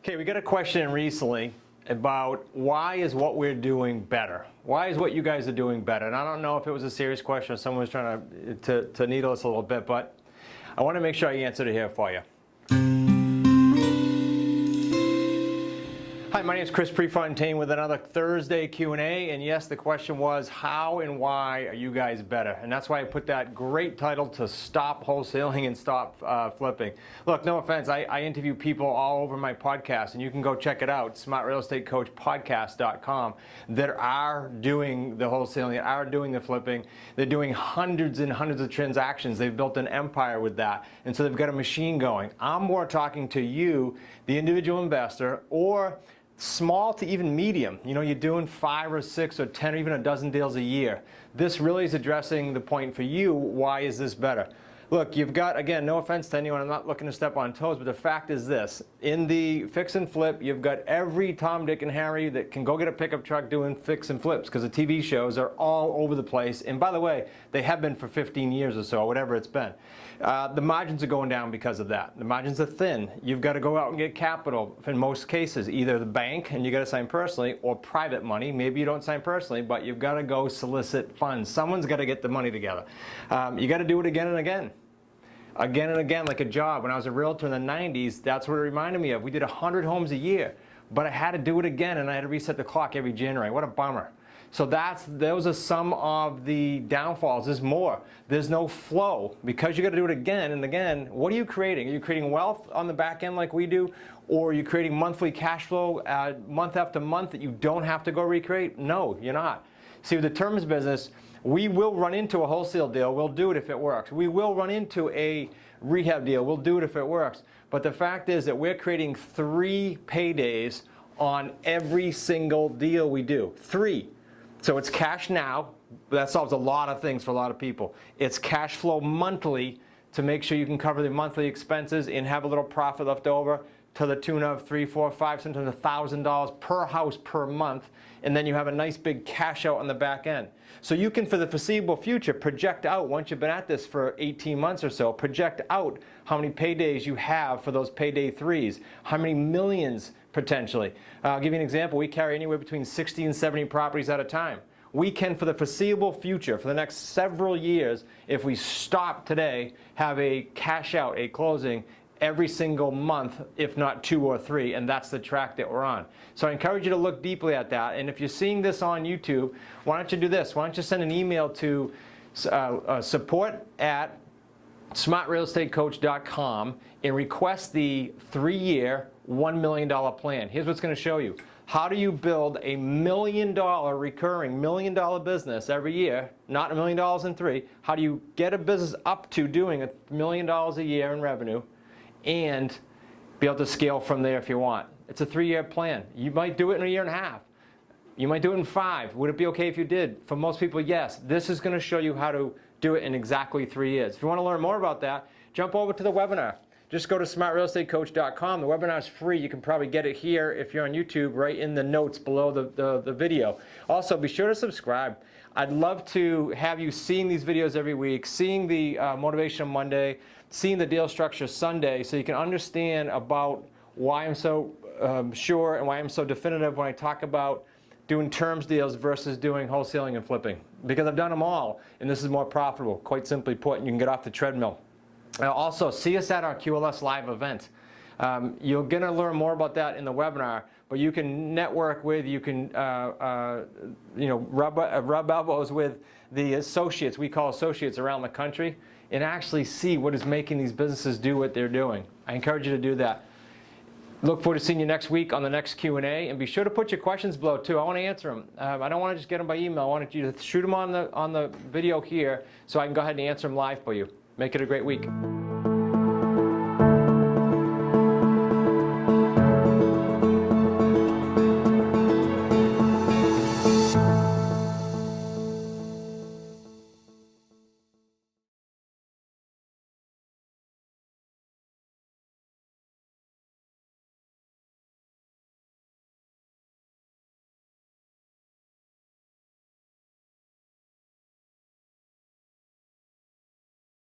Okay, we got a question recently about why is what we're doing better? Why is what you guys are doing better? And I don't know if it was a serious question or someone was trying to needle us a little bit, but I want to make sure I answered it here for you. Hi, my name is Prefontaine with another Thursday Q&A, and yes, the question was how and why are you guys better? And that's why I put that great title to Stop Wholesaling and Stop Flipping. Look, no offense, I interview people all over my podcast, and you can go check it out, smartrealestatecoachpodcast.com, that are doing the wholesaling, that are doing the flipping. They're doing hundreds and hundreds of transactions. They've built an empire with that, and so they've got a machine going. I'm more talking to you, the individual investor, or small to even medium. You know, you're doing 5 or 6 or 10 or even a dozen deals a year. This really is addressing the point for you. Why is this better? Look, you've got, again, no offense to anyone, I'm not looking to step on toes, but the fact is this. In the fix and flip, you've got every Tom, Dick, and Harry that can go get a pickup truck doing fix and flips, because the TV shows are all over the place. And by the way, they have been for 15 years or so, or whatever it's been. The margins are going down because of that. The margins are thin. You've got to go out and get capital in most cases, either the bank, and you got to sign personally, or private money. Maybe you don't sign personally, but you've got to go solicit funds. Someone's got to get the money together. You got to do it again and again. Again and again, like a job. When I was a realtor in the 90s, that's what it reminded me of. We did 100 homes a year, but I had to do it again, and I had to reset the clock every January. What a bummer. So those are some of the downfalls. There's more. There's no flow. Because you got to do it again and again, what are you creating? Are you creating wealth on the back end like we do? Or are you creating monthly cash flow month after month that you don't have to go recreate? No, you're not. See, with the terms business, we will run into a wholesale deal. We'll do it if it works. We will run into a rehab deal. We'll do it if it works. But the fact is that we're creating 3 paydays on every single deal we do. 3. So it's cash now. That solves a lot of things for a lot of people. It's cash flow monthly to make sure you can cover the monthly expenses and have a little profit left over to the tune of $3, $4, $5, sometimes $1,000 per house per month, and then you have a nice big cash out on the back end. So you can, for the foreseeable future, project out, once you've been at this for 18 months or so, project out how many paydays you have for those payday 3s, how many millions potentially. I'll give you an example. We carry anywhere between 60 and 70 properties at a time. We can, for the foreseeable future, for the next several years, if we stop today, have a cash out, a closing, every single month, if not 2 or 3, and that's the track that we're on. So I encourage you to look deeply at that, and if you're seeing this on YouTube, why don't you do this? Why don't you send an email to support@smartrealestatecoach.com and request the 3-year, $1 million plan. Here's what's going to show you. How do you build a $1 million recurring $1 million business every year, not $1 million in 3? How do you get a business up to doing $1 million a year in revenue and be able to scale from there if you want? It's a 3-year plan. You might do it in a 1.5 years. You might do it in 5. Would it be okay if you did? For most people, yes. This is going to show you how to do it in exactly 3 years. If you want to learn more about that, jump over to the webinar. Just go to smartrealestatecoach.com. The webinar is free. You can probably get it here if you're on YouTube, right in the notes below the video. Also, be sure to subscribe. I'd love to have you seeing these videos every week, seeing the Motivation Monday, seeing the Deal Structure Sunday, so you can understand about why I'm so sure and why I'm so definitive when I talk about doing terms deals versus doing wholesaling and flipping. Because I've done them all, and this is more profitable, quite simply put, and you can get off the treadmill. Also, see us at our QLS Live event. You're going to learn more about that in the webinar, but you can network with, you can rub elbows with the associates, we call associates around the country, and actually see what is making these businesses do what they're doing. I encourage you to do that. Look forward to seeing you next week on the next Q&A, and be sure to put your questions below too. I want to answer them. I don't want to just get them by email. I want you to shoot them on the video here so I can go ahead and answer them live for you. Make it a great week.